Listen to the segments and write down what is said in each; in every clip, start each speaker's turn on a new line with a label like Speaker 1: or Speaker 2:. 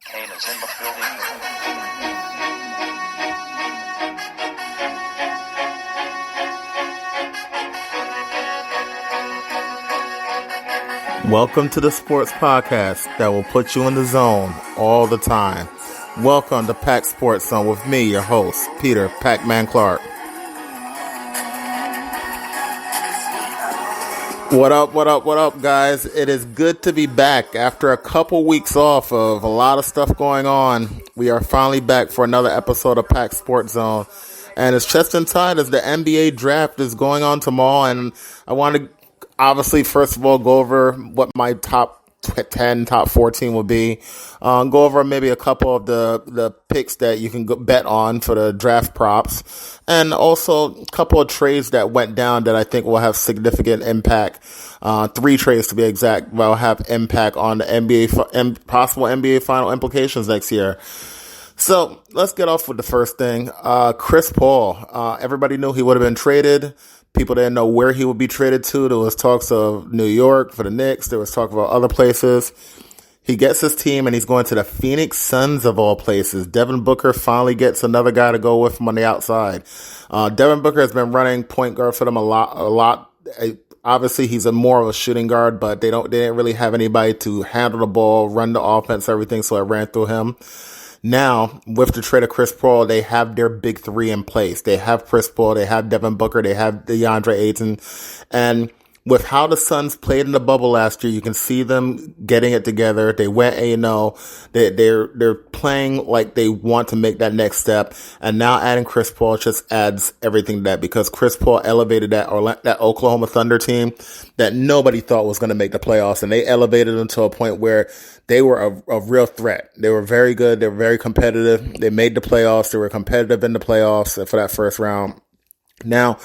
Speaker 1: Kane is in the building.
Speaker 2: Welcome to the sports podcast that will put you in the zone all the time. Welcome to Pac Sports Zone with me, your host, Peter Pacman Clarke. What up, guys? It is good to be back after a couple weeks off of a lot of stuff going on. We are finally back for another episode of Pac Sports Zone. And it's just in time as the NBA draft is going on tomorrow. And I want to obviously, first of all, go over what my top 10, top 14 will be. Go over maybe a couple of the picks that you can bet on for the draft props. And also a couple of trades that went down that I think will have significant impact. 3 trades to be exact will have impact on the NBA, possible NBA final implications next year. So let's get off with the first thing. Chris Paul. Everybody knew he would have been traded. People didn't know where he would be traded to. There was talks of New York for the Knicks. There was talk about other places. He gets his team and he's going to the Phoenix Suns of all places. Devin Booker finally gets another guy to go with him on the outside. Devin Booker has been running point guard for them a lot. Obviously, he's more of a shooting guard, but they didn't really have anybody to handle the ball, run the offense, everything. So I ran through him. Now, with the trade of Chris Paul, they have their big 3 in place. They have Chris Paul, they have Devin Booker, they have DeAndre Ayton. And with how the Suns played in the bubble last year, you can see them getting it together. They went 8-0. They're playing like they want to make that next step. And now adding Chris Paul just adds everything to that, because Chris Paul elevated that Oklahoma Thunder team that nobody thought was going to make the playoffs. And they elevated them to a point where they were a real threat. They were very good. They were very competitive. They made the playoffs. They were competitive in the playoffs for that first round. Now,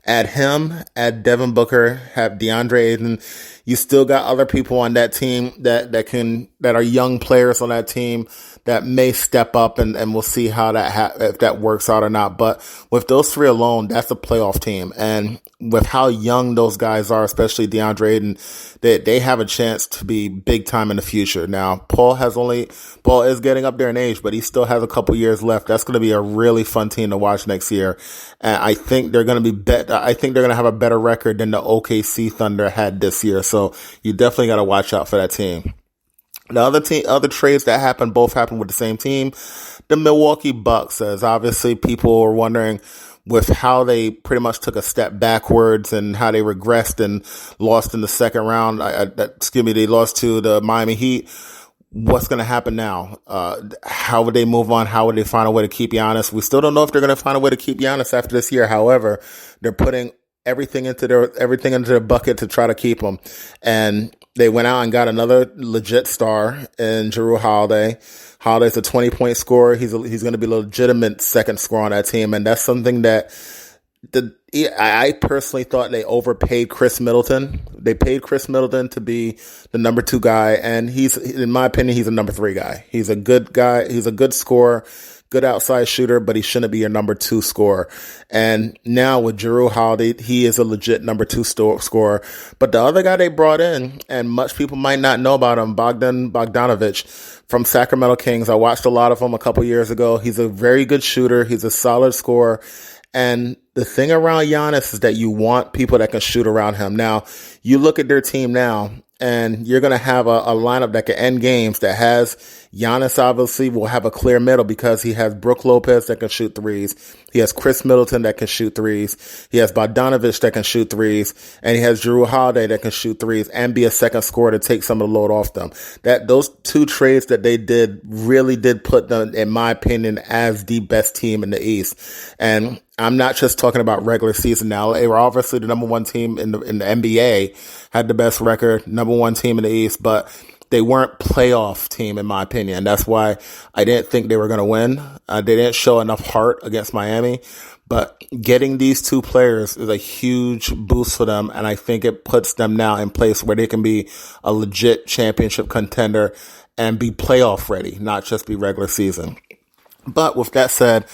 Speaker 2: add him, add Devin Booker, have DeAndre Ayton. You still got other people on that team that are young players on that team that may step up, and we'll see how if that works out or not. But with those 3 alone, that's a playoff team. And with how young those guys are, especially DeAndre Ayton, they have a chance to be big time in the future. Now, Paul is getting up there in age, but he still has a couple years left. That's going to be a really fun team to watch next year. And I think they're going to have a better record than the OKC Thunder had this year. So you definitely got to watch out for that team. The other trades that both happened with the same team. The Milwaukee Bucks, as obviously people were wondering with how they pretty much took a step backwards and how they regressed and lost in the second round. They lost to the Miami Heat. What's going to happen now? How would they move on? How would they find a way to keep Giannis? We still don't know if they're going to find a way to keep Giannis after this year. However, they're putting everything into their bucket to try to keep him. And they went out and got another legit star in Jrue Holiday. Holiday's a 20-point scorer. He's going to be a legitimate second scorer on that team. And that's something that I personally thought they overpaid Chris Middleton. They paid Chris Middleton to be the number 2 guy. And in my opinion, he's a number 3 guy. He's a good guy. He's a good scorer, good outside shooter, but he shouldn't be your number 2 scorer. And now with Jrue Holiday, he is a legit number 2 scorer. But the other guy they brought in, and much people might not know about him, Bogdanovic from Sacramento Kings. I watched a lot of him a couple years ago. He's a very good shooter. He's a solid scorer. And the thing around Giannis is that you want people that can shoot around him. Now, you look at their team now, and you're going to have a lineup that can end games that has Giannis obviously will have a clear middle because he has Brook Lopez that can shoot threes. He has Chris Middleton that can shoot threes. He has Bogdanovic that can shoot threes. And he has Jrue Holiday that can shoot threes and be a second scorer to take some of the load off them. Those 2 trades that they did really did put them, in my opinion, as the best team in the East. And I'm not just talking about regular season now. They were obviously the number 1 team in the NBA, had the best record, number 1 team in the East, but they weren't playoff team in my opinion. That's why I didn't think they were going to win. They didn't show enough heart against Miami, but getting these 2 players is a huge boost for them. And I think it puts them now in place where they can be a legit championship contender and be playoff ready, not just be regular season. But with that said,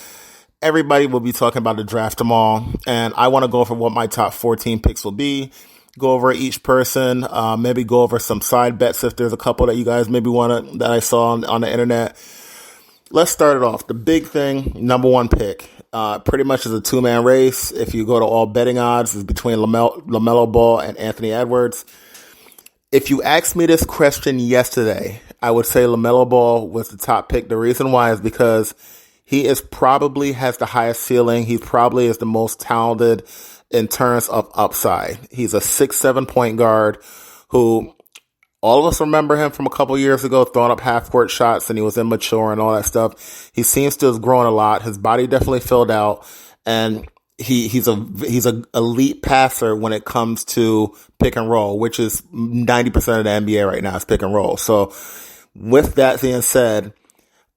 Speaker 2: everybody will be talking about the draft tomorrow, and I want to go over what my top 14 picks will be. go over each person, maybe go over some side bets if there's a couple that you guys maybe that I saw on the internet. Let's start it off. The big thing, number one pick, pretty much is a two-man race. If you go to all betting odds, it's between LaMelo Ball and Anthony Edwards. If you asked me this question yesterday, I would say LaMelo Ball was the top pick. The reason why is because he probably has the highest ceiling. He probably is the most talented in terms of upside. He's a 6'7" point guard who all of us remember him from a couple years ago throwing up half-court shots, and he was immature and all that stuff. He seems to have grown a lot. His body definitely filled out, and he's a elite passer when it comes to pick and roll, which is 90% of the NBA right now is pick and roll. So with that being said,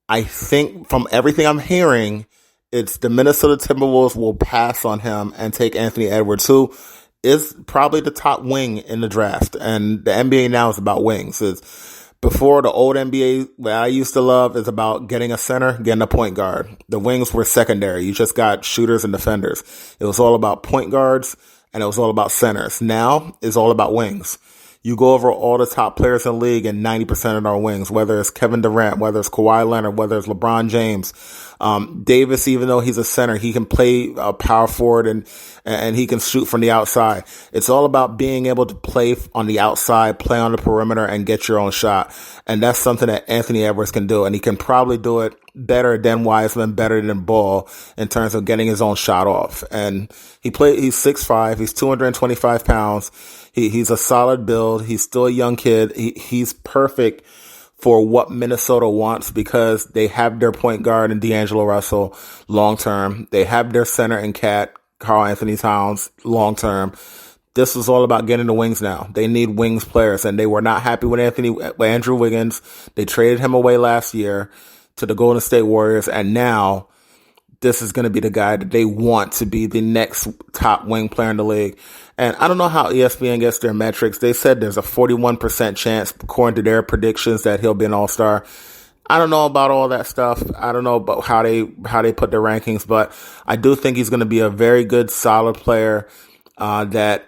Speaker 2: I think from everything I'm hearing, it's the Minnesota Timberwolves will pass on him and take Anthony Edwards, who is probably the top wing in the draft. And the NBA now is about wings. Before, the old NBA, what I used to love, is about getting a center, getting a point guard. The wings were secondary. You just got shooters and defenders. It was all about point guards, and it was all about centers. Now, it's all about wings. You go over all the top players in the league, and 90% of our wings, whether it's Kevin Durant, whether it's Kawhi Leonard, whether it's LeBron James, Davis, even though he's a center, he can play power forward and he can shoot from the outside. It's all about being able to play on the outside, play on the perimeter, and get your own shot. And that's something that Anthony Edwards can do. And he can probably do it better than Wiseman, better than Ball in terms of getting his own shot off. And he's 6'5", he's 225 pounds. He's a solid build. He's still a young kid. He's perfect for what Minnesota wants because they have their point guard in D'Angelo Russell long term. They have their center in Karl Anthony Towns long term. This is all about getting the wings now. They need wings players, and they were not happy with Andrew Wiggins. They traded him away last year to the Golden State Warriors, and now this is going to be the guy that they want to be the next top wing player in the league. And I don't know how ESPN gets their metrics. They said there's a 41% chance, according to their predictions, that he'll be an all-star. I don't know about all that stuff. I don't know about how they put their rankings, but I do think he's going to be a very good, solid player. That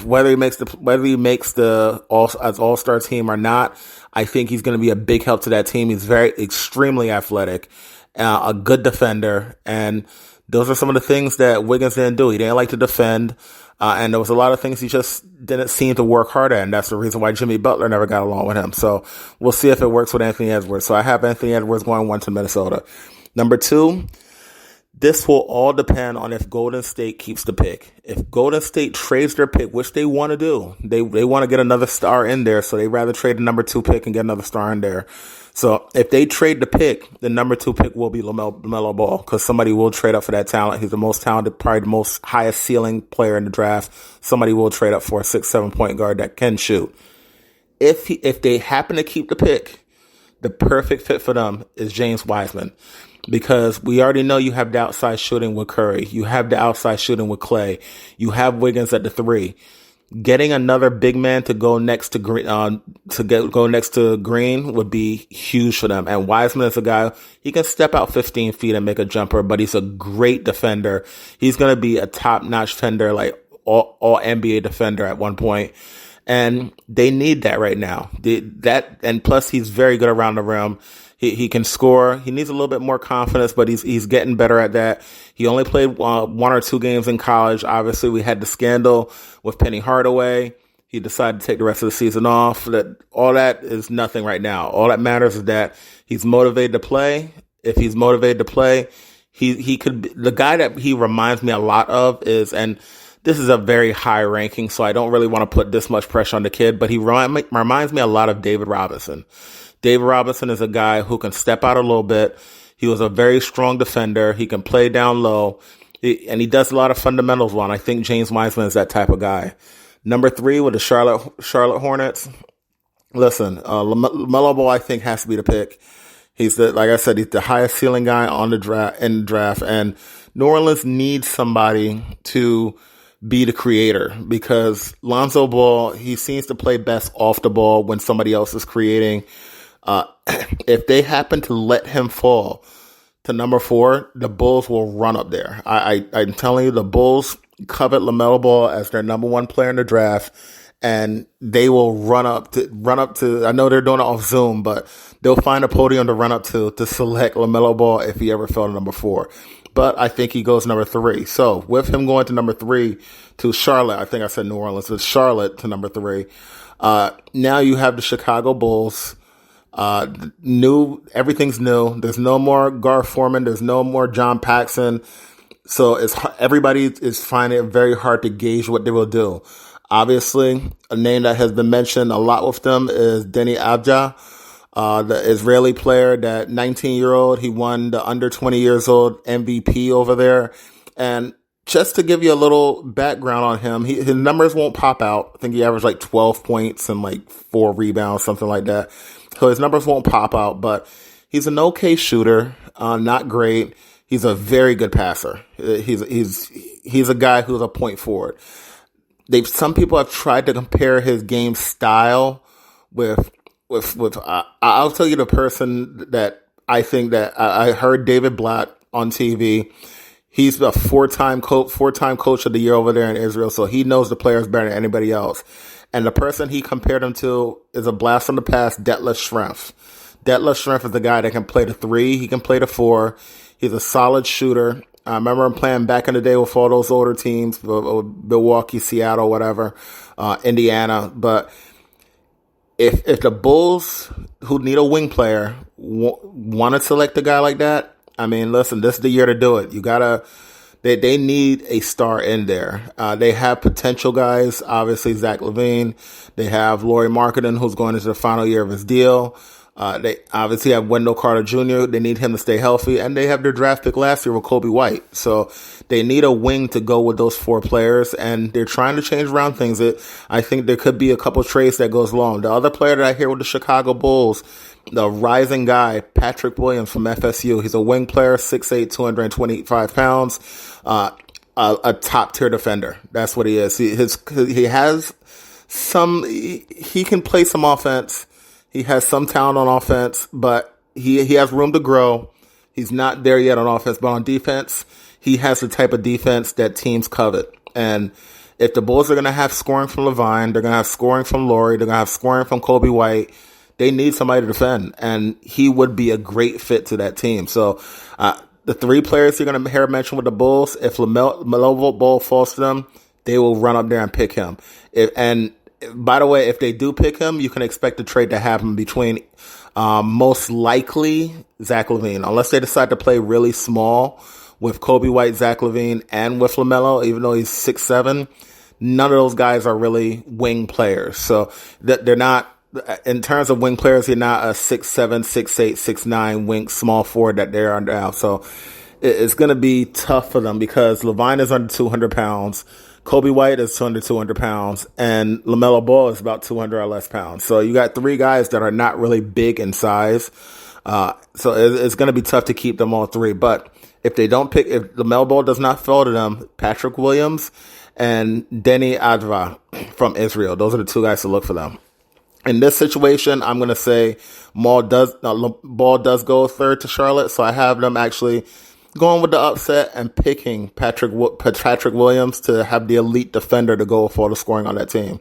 Speaker 2: whether he makes the all-star team or not, I think he's going to be a big help to that team. He's extremely athletic, a good defender, and those are some of the things that Wiggins didn't do. He didn't like to defend. And there was a lot of things he just didn't seem to work hard at, and that's the reason why Jimmy Butler never got along with him. So we'll see if it works with Anthony Edwards. So I have Anthony Edwards going 1 to Minnesota. Number 2, this will all depend on if Golden State keeps the pick. If Golden State trades their pick, which they want to do, they want to get another star in there, so they rather trade the number 2 pick and get another star in there. So if they trade the pick, the number 2 pick will be LaMelo Ball, because somebody will trade up for that talent. He's the most talented, probably the most highest ceiling player in the draft. Somebody will trade up for a 6'7" point guard that can shoot. If they happen to keep the pick, the perfect fit for them is James Wiseman, because we already know you have the outside shooting with Curry. You have the outside shooting with Clay. You have Wiggins at the 3. Getting another big man to go next to Green, would be huge for them. And Wiseman is a guy, he can step out 15 feet and make a jumper, but he's a great defender. He's going to be a top-notch defender, like all NBA defender at one point. And they need that right now. And plus he's very good around the rim. He can score. He needs a little bit more confidence, but he's getting better at that. He only played 1 or 2 games in college. Obviously, we had the scandal with Penny Hardaway. He decided to take the rest of the season off. All that is nothing right now. All that matters is that he's motivated to play. If he's motivated to play, he could be, the guy that he reminds me a lot of is, and this is a very high ranking, so I don't really want to put this much pressure on the kid, but he reminds me a lot of David Robinson. David Robinson is a guy who can step out a little bit. He was a very strong defender. He can play down low, and he does a lot of fundamentals well. And I think James Wiseman is that type of guy. Number 3 with the Charlotte Hornets. Listen, LaMelo Ball, I think, has to be the pick. Like I said, he's the highest ceiling guy in the draft, and New Orleans needs somebody to be the creator, because Lonzo Ball, he seems to play best off the ball when somebody else is creating. If they happen to let him fall to number 4, the Bulls will run up there. I'm telling you, the Bulls covet LaMelo Ball as their number 1 player in the draft, and they will run up to. I know they're doing it off Zoom, but they'll find a podium to run up to select LaMelo Ball if he ever fell to number 4. But I think he goes number 3. So with him going to number 3 to Charlotte, I think I said New Orleans, it's Charlotte to number 3. Now you have the Chicago Bulls. Everything's new. There's no more Garth Foreman. There's no more John Paxson. So everybody is finding it very hard to gauge what they will do. Obviously, a name that has been mentioned a lot with them is Deni Avdija, the Israeli player, that 19-year-old. He won the under 20 years old MVP over there. And just to give you a little background on him, his numbers won't pop out. I think he averaged like 12 points and like 4 rebounds, something like that. So his numbers won't pop out, but he's an okay shooter, not great. He's a very good passer. He's a guy who's a point forward. Some people have tried to compare his game style with I'll tell you the person that I think that I heard David Blatt on TV. He's a four-time coach of the year over there in Israel, so he knows the players better than anybody else. And the person he compared him to is a blast from the past, Detlef Schrempf. Detlef Schrempf is the guy that can play the 3. He can play the 4. He's a solid shooter. I remember him playing back in the day with all those older teams, Milwaukee, Seattle, whatever, Indiana. But if the Bulls, who need a wing player, want to select a guy like that, I mean, listen, this is the year to do it. They need a star in there. They have potential guys, obviously Zach LaVine. They have Lauri Markkanen, who's going into the final year of his deal. They obviously have Wendell Carter Jr. They need him to stay healthy. And they have their draft pick last year with Kobe White. So they need a wing to go with those 4 players. And they're trying to change around things. I think there could be a couple trades that goes along. The other player that I hear with the Chicago Bulls, the rising guy, Patrick Williams from FSU. He's a wing player, 6'8", 225 pounds, a top tier defender. That's what he is. He can play some offense. He has some talent on offense, but he has room to grow. He's not there yet on offense, but on defense, he has the type of defense that teams covet. And if the Bulls are going to have scoring from LaVine, they're going to have scoring from Lauri, they're going to have scoring from Kobe White, they need somebody to defend, and he would be a great fit to that team. So the 3 players you're going to hear mentioned with the Bulls, if LaMelo Ball falls to them, they will run up there and pick him. And by the way, if they do pick him, you can expect the trade to happen between most likely Zach LaVine, unless they decide to play really small with Kobe White, Zach LaVine, and with LaMelo, even though he's 6'7". None of those guys are really wing players. So they're not, in terms of wing players, you're not a 6'7", 6'8", 6'9" wing small forward that they're under now. So it's going to be tough for them because LaVine is under 200 pounds. Kobe White is under 200 pounds, and LaMelo Ball is about 200 or less pounds. So you got 3 guys that are not really big in size. So it's going to be tough to keep them all 3. But if LaMelo Ball does not fall to them, Patrick Williams and Deni Avdija from Israel, those are the 2 guys to look for them. In this situation, I'm going to say Ball does go 3rd to Charlotte. So I have them actually going with the upset and picking Patrick Williams to have the elite defender to go for the scoring on that team.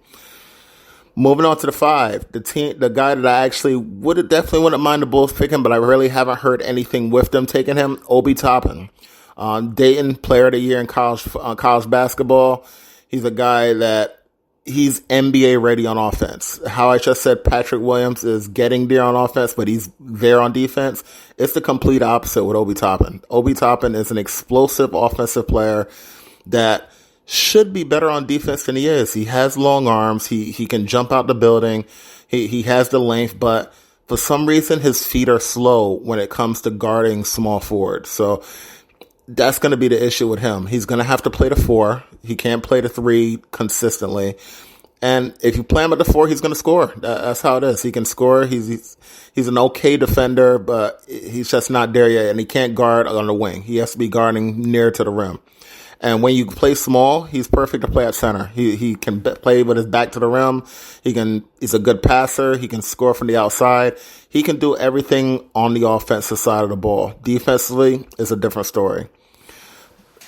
Speaker 2: Moving on to the 5, the guy that I actually definitely wouldn't mind the Bulls picking, but I really haven't heard anything with them taking him, Obi Toppin. Dayton Player of the Year in college basketball. He's a guy that he's NBA ready on offense. How I just said Patrick Williams is getting there on offense, but he's there on defense. It's the complete opposite with Obi Toppin. Obi Toppin is an explosive offensive player that should be better on defense than he is. He has long arms. He can jump out the building. He has the length, but for some reason his feet are slow when it comes to guarding small forwards. So that's going to be the issue with him. He's going to have to play the 4. He can't play the 3 consistently. And if you play him at the 4, he's going to score. That's how it is. He can score. He's an okay defender, but he's just not there yet. And he can't guard on the wing. He has to be guarding near to the rim. And when you play small, he's perfect to play at center. He can play with his back to the rim. He's a good passer. He can score from the outside. He can do everything on the offensive side of the ball. Defensively is a different story.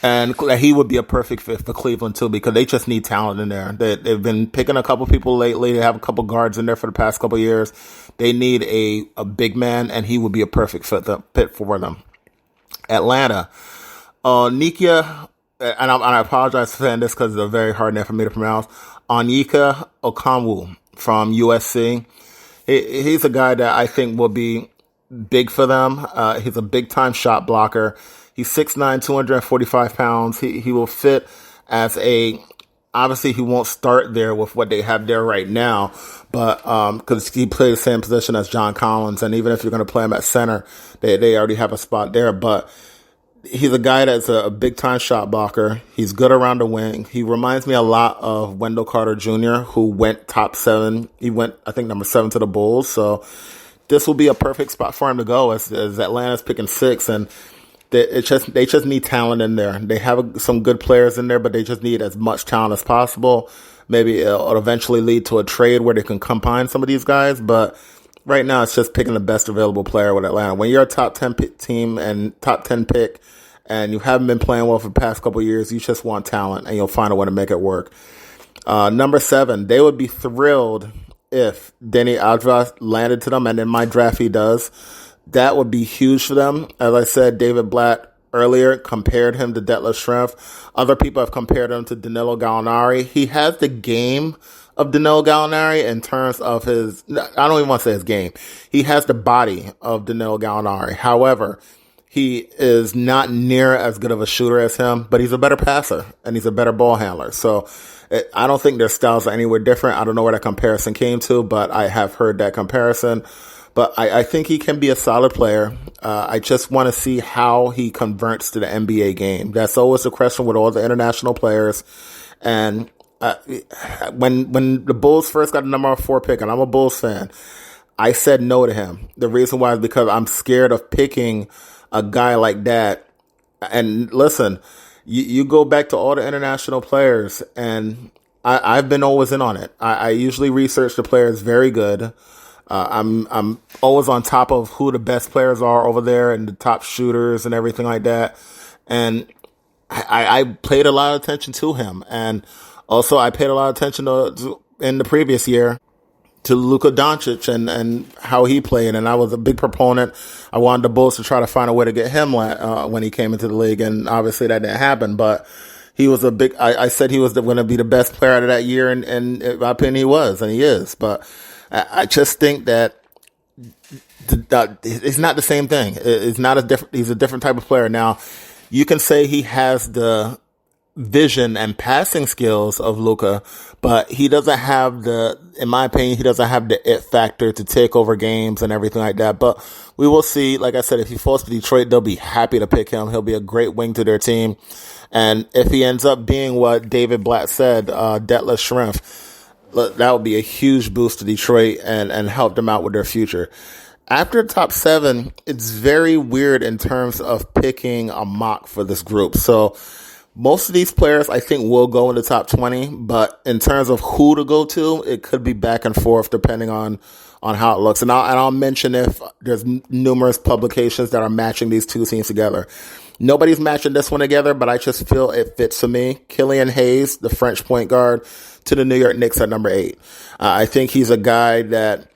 Speaker 2: And he would be a perfect fit for Cleveland, too, because they just need talent in there. They've been picking a couple people lately. They have a couple guards in there for the past couple years. They need a big man, and he would be a perfect fit for them. Atlanta. Nikia, and I apologize for saying this because it's a very hard name for me to pronounce. Onyeka Okongwu from USC. He's a guy that I think will be big for them. He's a big-time shot blocker. He's 6'9", 245 pounds. He will fit as obviously he won't start there with what they have there right now, but because he plays the same position as John Collins, and even if you're going to play him at center, they already have a spot there. But he's a guy that's a big-time shot blocker. He's good around the wing. He reminds me a lot of Wendell Carter Jr., who went top 7. He went, I think, number 7 to the Bulls. So this will be a perfect spot for him to go as Atlanta's picking 6, and they just need talent in there. They have some good players in there, but they just need as much talent as possible. Maybe it'll eventually lead to a trade where they can combine some of these guys, but right now it's just picking the best available player with Atlanta. When you're a top 10 team and top 10 pick, and you haven't been playing well for the past couple of years, you just want talent, and you'll find a way to make it work. Number 7, they would be thrilled if Denny Avdija landed to them, and in my draft he does. That would be huge for them. As I said, David Blatt earlier compared him to Detlef Schrempf. Other people have compared him to Danilo Gallinari. He has the game of Danilo Gallinari in terms of his, I don't even want to say his game. He has the body of Danilo Gallinari. However, he is not near as good of a shooter as him, but he's a better passer and he's a better ball handler. So I don't think their styles are anywhere different. I don't know where that comparison came to, but I have heard that comparison. But I think he can be a solid player. I just want to see how he converts to the NBA game. That's always the question with all the international players. And when the Bulls first got the number 4 pick, and I'm a Bulls fan, I said no to him. The reason why is because I'm scared of picking a guy like that. And listen, you go back to all the international players, and I've been always in on it. I usually research the players very good. I'm always on top of who the best players are over there and the top shooters and everything like that. And I paid a lot of attention to him. And also I paid a lot of attention to in the previous year to Luka Doncic and how he played. And I was a big proponent. I wanted the Bulls to try to find a way to get him when he came into the league. And obviously that didn't happen, but he was I said he was going to be the best player out of that year. And in my opinion, he was, and he is. But I just think that it's not the same thing. It's not he's a different type of player. Now, you can say he has the vision and passing skills of Luka, but he doesn't have in my opinion, he doesn't have the it factor to take over games and everything like that. But we will see. Like I said, if he falls to Detroit, they'll be happy to pick him. He'll be a great wing to their team. And if he ends up being what David Blatt said, Detlef Schrempf, that would be a huge boost to Detroit and help them out with their future. After the top 7, it's very weird in terms of picking a mock for this group. So most of these players, I think, will go in the top 20. But in terms of who to go to, it could be back and forth depending on how it looks. And I'll mention if there's numerous publications that are matching these two teams together. Nobody's matching this one together, but I just feel it fits for me. Killian Hayes, the French point guard, to the New York Knicks at number 8. I think he's a guy that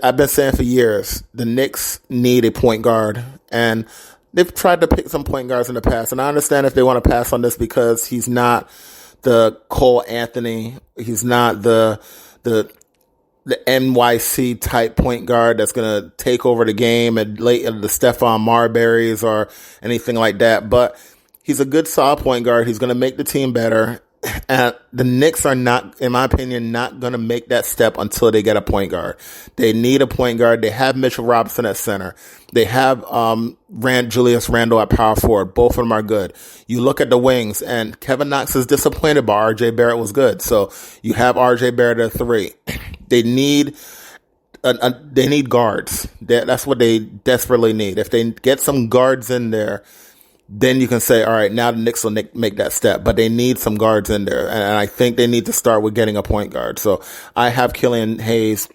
Speaker 2: I've been saying for years, the Knicks need a point guard, and they've tried to pick some point guards in the past. And I understand if they want to pass on this because he's not the Cole Anthony, he's not the NYC type point guard that's going to take over the game and late the Stephon Marbury's or anything like that. But he's a good solid point guard. He's going to make the team better. And the Knicks are not, in my opinion, not going to make that step until they get a point guard. They need a point guard. They have Mitchell Robinson at center. They have Julius Randle at power forward. Both of them are good. You look at the wings, and Kevin Knox is disappointed, but R.J. Barrett was good. So you have R.J. Barrett at 3. They need guards. That's what they desperately need. If they get some guards in there, then you can say, all right, now the Knicks will make that step. But they need some guards in there. And I think they need to start with getting a point guard. So I have Killian Hayes.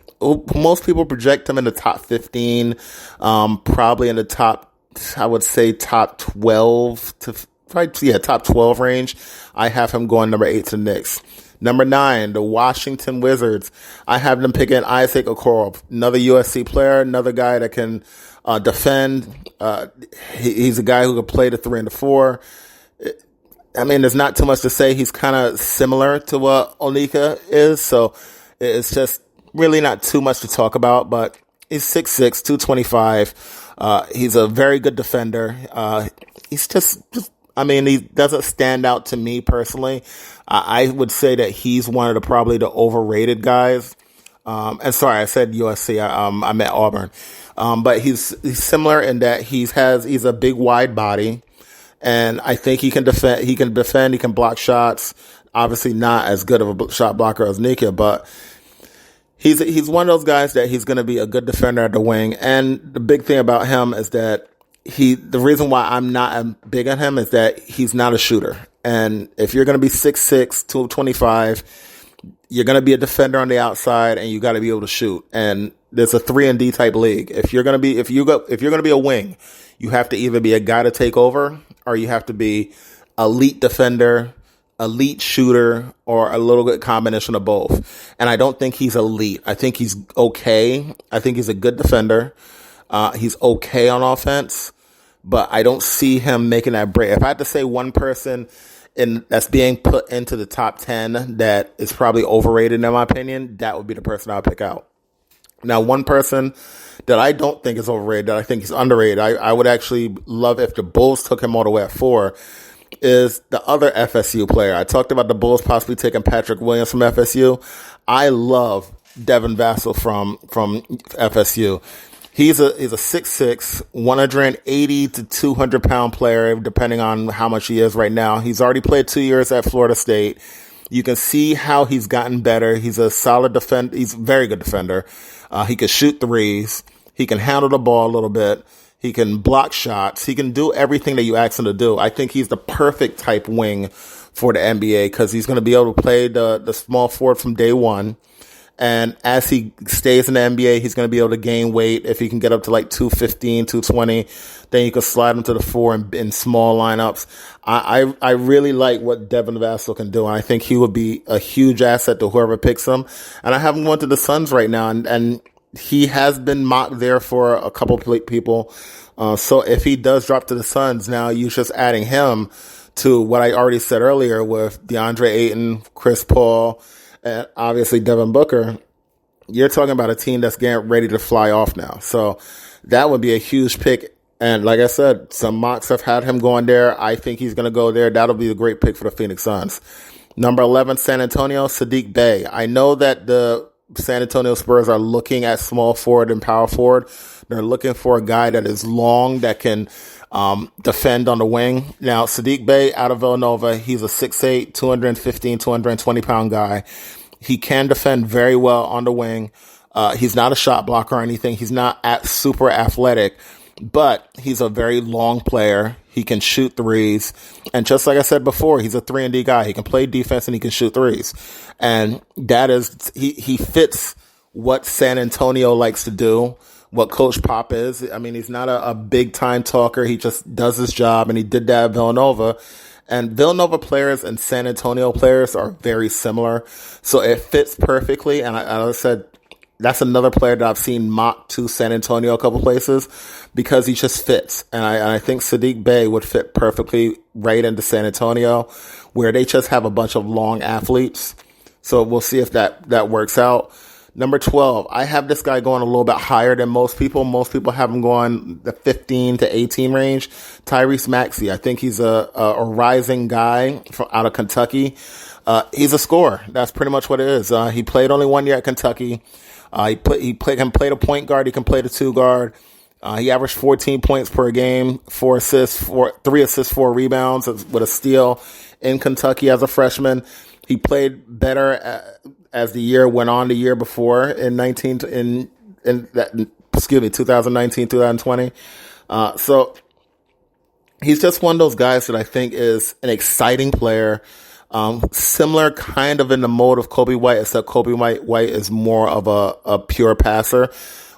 Speaker 2: Most people project him in the top 15, probably in the top, I would say top 12 to probably, top 12 range. I have him going number 8 to the Knicks. Number 9, the Washington Wizards. I have them picking Isaac Okoro, another USC player, another guy that can defend. He's a guy who can play the 3 and the 4. I mean, there's not too much to say. He's kind of similar to what Onika is, so it's just really not too much to talk about. But he's 6'6", 225. He's a very good defender. He's just I mean, he doesn't stand out to me personally. I would say that he's one of probably the overrated guys. And sorry, I said USC. I meant Auburn. But he's similar in that he's a big wide body, and I think he can defend. He can block shots. Obviously, not as good of a shot blocker as Nika, but he's one of those guys that he's going to be a good defender at the wing. And the big thing about him is that the reason why I'm not big on him is that he's not a shooter. And if you're going to be 6'6", 225, you're going to be a defender on the outside, and you got to be able to shoot. And there's a 3-and-D type league. If you're going to be a wing, you have to either be a guy to take over, or you have to be elite defender, elite shooter, or a little bit combination of both. And I don't think he's elite. I think he's okay. I think he's a good defender. He's okay on offense, but I don't see him making that break. If I had to say one person that's being put into the top 10 that is probably overrated in my opinion, that would be the person I'll pick out. Now, one person that I don't think is overrated, that I think is underrated, I would actually love if the Bulls took him all the way at 4, is the other FSU player. I talked about the Bulls possibly taking Patrick Williams from FSU. I love Devin Vassell from FSU. He's a 6'6", 180 to 200 pound player, depending on how much he is right now. He's already played 2 years at Florida State. You can see how he's gotten better. He's a solid defender. He's a very good defender. He can shoot threes. He can handle the ball a little bit. He can block shots. He can do everything that you ask him to do. I think he's the perfect type wing for the NBA because he's going to be able to play the small forward from day one. And as he stays in the NBA, he's going to be able to gain weight. If he can get up to like 215, 220, then you can slide him to the 4 in small lineups. I really like what Devin Vassell can do. And I think he would be a huge asset to whoever picks him. And I have him going to the Suns right now. And he has been mocked there for a couple of people. So if he does drop to the Suns, now you're just adding him to what I already said earlier with DeAndre Ayton, Chris Paul, and obviously Devin Booker. You're talking about a team that's getting ready to fly off now. So that would be a huge pick. And like I said, some mocks have had him going there. I think he's going to go there. That'll be a great pick for the Phoenix Suns. Number 11, San Antonio, Sadiq Bey. I know that the San Antonio Spurs are looking at small forward and power forward. They're looking for a guy that is long, that can defend on the wing. Now, Sadiq Bey out of Villanova, he's a 6'8", 215, 220 pound guy. He can defend very well on the wing. He's not a shot blocker or anything. He's not super athletic, but he's a very long player. He can shoot threes. And just like I said before, he's a 3-and-D guy. He can play defense and he can shoot threes. And that is, he fits what San Antonio likes to do, what Coach Pop is. I mean, he's not a big time talker. He just does his job, and he did that at Villanova. And Villanova players and San Antonio players are very similar. So it fits perfectly. And I said, that's another player that I've seen mocked to San Antonio a couple places because he just fits. And I think Sadiq Bey would fit perfectly right into San Antonio, where they just have a bunch of long athletes. So we'll see if that works out. Number 12, I have this guy going a little bit higher than most people. Most people have him going the 15 to 18 range. Tyrese Maxey. I think he's a rising guy out of Kentucky. He's a scorer. That's pretty much what it is. He played only 1 year at Kentucky. He can play the point guard. He can play the 2 guard. He averaged 14 points per game, 3 assists, 4 rebounds with a steal in Kentucky as a freshman. He played better as the year went on the year before in 2019, 2020. So He's just one of those guys that I think is an exciting player. Similar kind of in the mode of Kobe White, except Kobe White is more of a pure passer.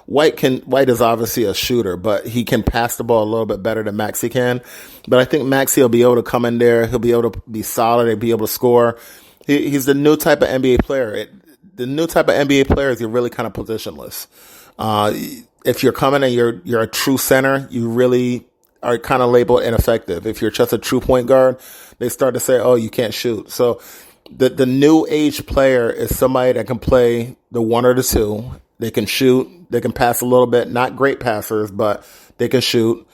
Speaker 2: White is obviously a shooter, but he can pass the ball a little bit better than Maxey can. But I think Maxey will be able to come in there. He'll be able to be solid and be able to score. He's the new type of NBA player. The new type of NBA player is you're really kind of positionless. If you're coming and you're a true center, you really are kind of labeled ineffective. If you're just a true point guard, they start to say, oh, you can't shoot. So the new age player is somebody that can play the one or the two. They can shoot. They can pass a little bit. Not great passers, but they can shoot.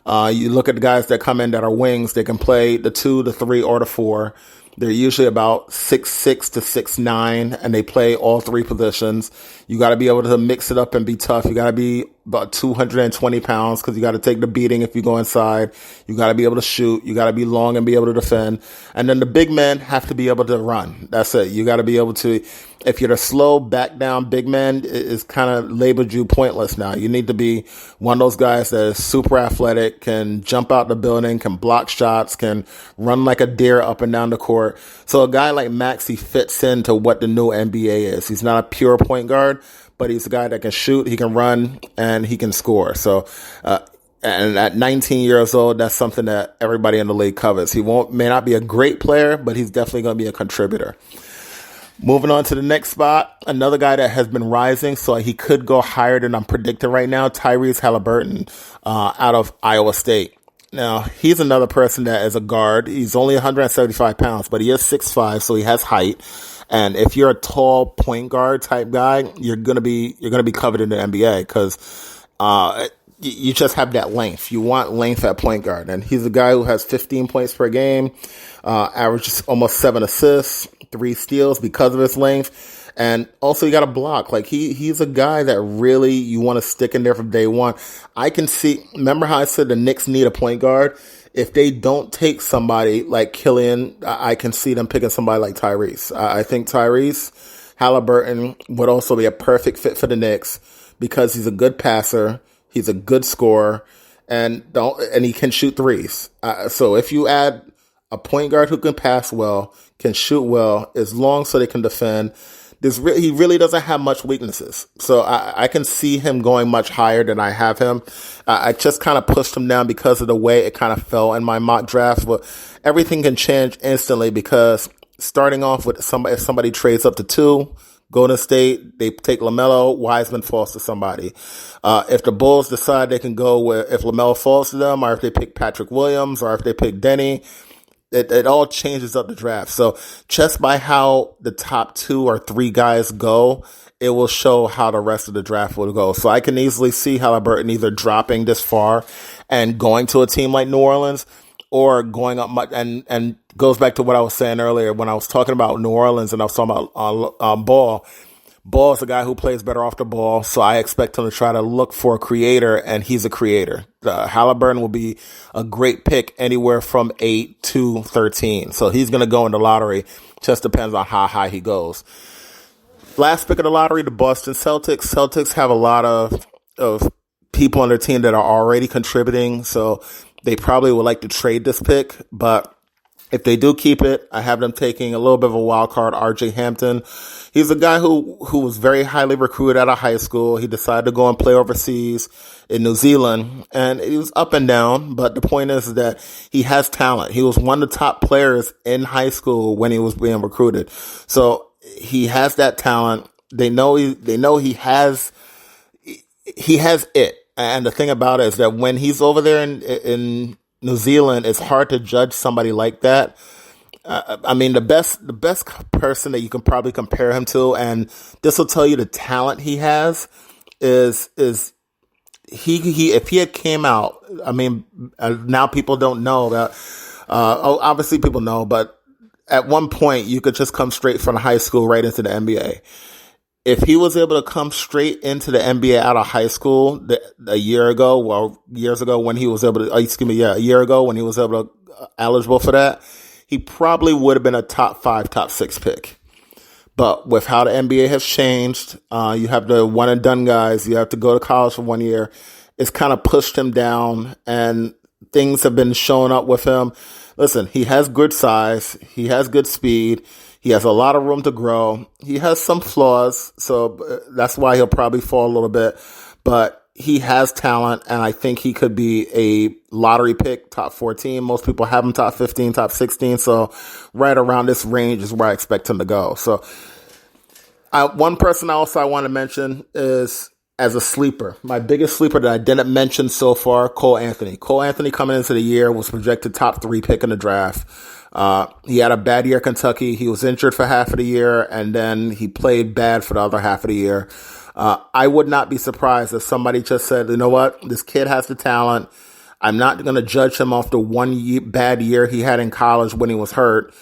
Speaker 2: You look at the guys that come in that are wings. They can play the 2, the 3, or the 4. They're usually about 6'6" to 6'9", and they play all three positions. You got to be able to mix it up and be tough. You got to be about 220 pounds because you got to take the beating if you go inside. You got to be able to shoot. You got to be long and be able to defend. And then the big men have to be able to run. That's it. You got to be able to, if you're the slow back down big man, it's kind of labeled you pointless now. You need to be one of those guys that is super athletic, can jump out the building, can block shots, can run like a deer up and down the court. So a guy like Maxey fits into what the new NBA is. He's not a pure point guard, but he's a guy that can shoot, he can run, and he can score. So, and at 19 years old, that's something that everybody in the league covers. He may not be a great player, but he's definitely going to be a contributor. Moving on to the next spot, another guy that has been rising, so he could go higher than I'm predicting right now, Tyrese Halliburton, out of Iowa State. Now, he's another person that is a guard. He's only 175 pounds, but he is 6'5", so he has height. And if you're a tall point guard type guy, you're gonna be covered in the NBA because you just have that length. You want length at point guard, and he's a guy who has 15 points per game, averages almost 7 assists, 3 steals because of his length. And also you got to block. Like he's a guy that really you want to stick in there from day one. I can see, remember how I said the Knicks need a point guard? If they don't take somebody like Killian, I can see them picking somebody like Tyrese. I think Tyrese Halliburton would also be a perfect fit for the Knicks because he's a good passer. He's a good scorer and he can shoot threes. So if you add a point guard who can pass well, can shoot well, is long so they can defend, he really doesn't have much weaknesses. So I can see him going much higher than I have him. I just kind of pushed him down because of the way it kind of fell in my mock draft. But everything can change instantly because starting off with if somebody trades up to 2, Golden State, they take LaMelo, Wiseman falls to somebody. If the Bulls decide they can go if LaMelo falls to them, or if they pick Patrick Williams, or if they pick Denny, it all changes up the draft. So just by how the top 2 or 3 guys go, it will show how the rest of the draft will go. So I can easily see Halliburton either dropping this far and going to a team like New Orleans, or going up much, and goes back to what I was saying earlier when I was talking about New Orleans and I was talking about Ball. Ball is a guy who plays better off the ball, so I expect him to try to look for a creator, and he's a creator. Halliburton will be a great pick anywhere from 8 to 13. So he's going to go in the lottery. Just depends on how high he goes. Last pick of the lottery, the Boston Celtics. Celtics have a lot of people on their team that are already contributing, so they probably would like to trade this pick, but if they do keep it, I have them taking a little bit of a wild card, RJ Hampton. He's a guy who was very highly recruited out of high school. He decided to go and play overseas in New Zealand, and he was up and down, but the point is that he has talent. He was one of the top players in high school when he was being recruited. So he has that talent. They know he has it. And the thing about it is that when he's over there in New Zealand, it's hard to judge somebody like that. I mean, the best person that you can probably compare him to, and this will tell you the talent he has, is he if he had came out, I mean, now people don't know that. Obviously people know, but at one point you could just come straight from high school right into the NBA. If he was able to come straight into the NBA out of high school a year ago when he was able to, a year ago when he was able to eligible for that, he probably would have been a top 5, top 6 pick. But with how the NBA has changed, you have the one and done guys, you have to go to college for 1 year. It's kind of pushed him down, and things have been showing up with him. Listen, he has good size. He has good speed. He has a lot of room to grow. He has some flaws, so that's why he'll probably fall a little bit. But he has talent, and I think he could be a lottery pick, top 14. Most people have him top 15, top 16. So right around this range is where I expect him to go. So one person also I want to mention is as a sleeper. My biggest sleeper that I didn't mention so far, Cole Anthony. Cole Anthony coming into the year was projected top 3 pick in the draft. He had a bad year at Kentucky. He was injured for half of the year, and then he played bad for the other half of the year. I would not be surprised if somebody just said, you know what, this kid has the talent. I'm not going to judge him off the bad year he had in college when he was hurt.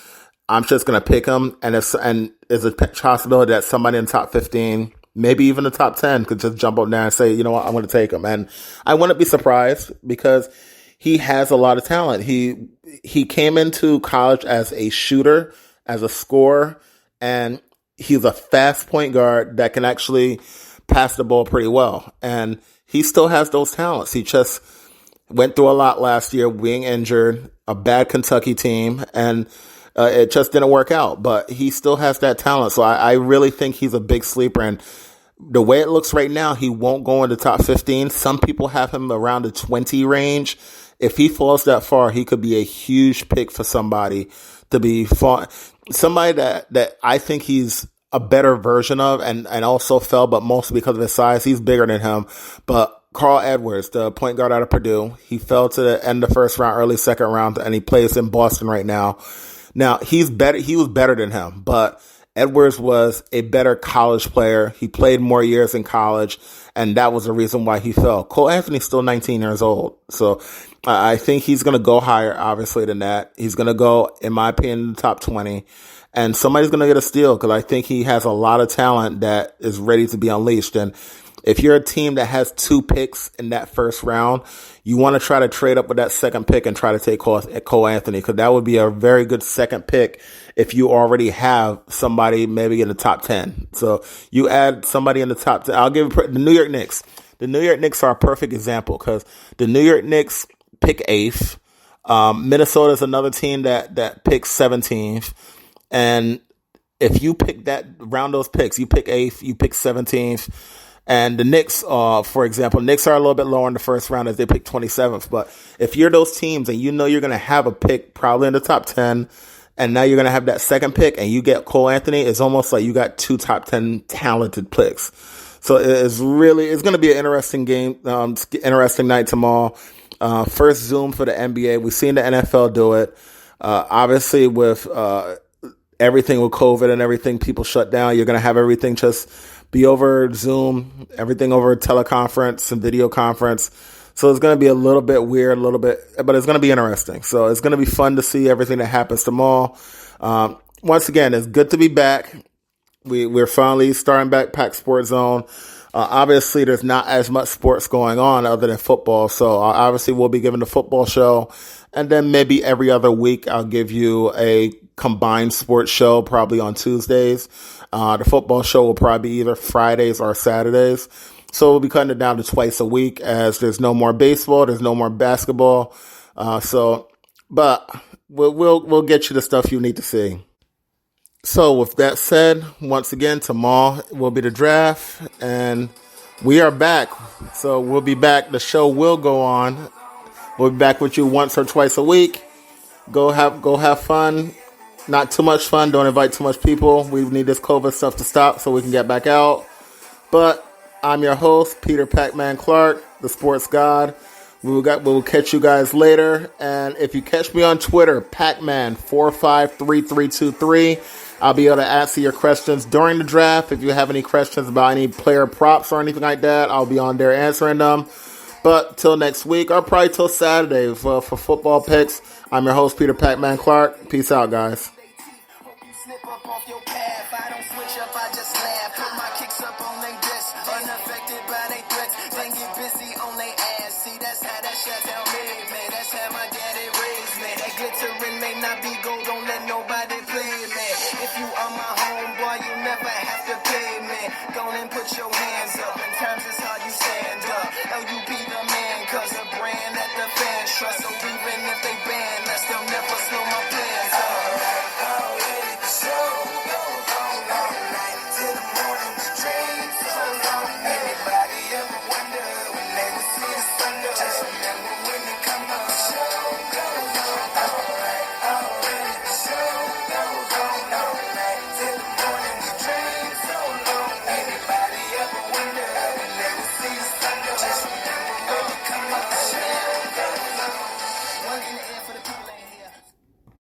Speaker 2: I'm just going to pick him, and there's a possibility that somebody in the top 15, maybe even the top 10, could just jump up there and say, you know what, I'm going to take him. And I wouldn't be surprised because he has a lot of talent. He came into college as a shooter, as a scorer, and he's a fast point guard that can actually pass the ball pretty well. And he still has those talents. He just went through a lot last year, being injured, a bad Kentucky team, and it just didn't work out. But he still has that talent. So I really think he's a big sleeper. And the way it looks right now, he won't go in the top 15. Some people have him around the 20 range. If he falls that far, he could be a huge pick for somebody to be fought. Somebody that I think he's a better version of and also fell, but mostly because of his size. He's bigger than him. But Carl Edwards, the point guard out of Purdue, he fell to the end of the first round, early second round, and he plays in Boston right now. Now, he's better. He was better than him, but Edwards was a better college player. He played more years in college, and that was the reason why he fell. Cole Anthony's still 19 years old, so I think he's going to go higher, obviously, than that. He's going to go, in my opinion, in the top 20. And somebody's going to get a steal because I think he has a lot of talent that is ready to be unleashed. And if you're a team that has 2 picks in that first round, you want to try to trade up with that second pick and try to take Cole Anthony, because that would be a very good second pick if you already have somebody maybe in the top 10. So you add somebody in the top 10. I'll give the New York Knicks. The New York Knicks are a perfect example because the New York Knicks pick 8th. Minnesota is another team that picks 17th. And if you pick that round those picks, you pick 8th, you pick 17th. And the Knicks, for example, Knicks are a little bit lower in the first round as they pick 27th. But if you're those teams and you know you're going to have a pick probably in the top 10, and now you're going to have that second pick and you get Cole Anthony, it's almost like you got 2 top 10 talented picks. So it's going to be an interesting game, interesting night tomorrow. First Zoom for the NBA. We've seen the NFL do it. Obviously with everything with COVID and everything, people shut down. You're going to have everything just be over Zoom, everything over teleconference and video conference. So it's going to be a little bit weird, but it's going to be interesting. So it's going to be fun to see everything that happens tomorrow. Once again, it's good to be back. We're finally starting back Pack Sports Zone. Obviously, there's not as much sports going on other than football. So obviously, we'll be giving the football show. And then maybe every other week, I'll give you a combined sports show, probably on Tuesdays. The football show will probably be either Fridays or Saturdays. So we'll be cutting it down to twice a week as there's no more baseball, there's no more basketball. But we'll get you the stuff you need to see. So with that said, once again, tomorrow will be the draft, and we are back. So we'll be back. The show will go on. We'll be back with you once or twice a week. Go have fun. Not too much fun. Don't invite too much people. We need this COVID stuff to stop so we can get back out. But I'm your host, Peter Pacman Clarke, the sports god. We'll catch you guys later. And if you catch me on Twitter, Pacman453323, I'll be able to answer your questions during the draft. If you have any questions about any player props or anything like that, I'll be on there answering them. But till next week, or probably till Saturday for football picks, I'm your host, Peter Pacman Clarke. Peace out, guys.
Speaker 3: Put your hands up, in times it's hard you stand up.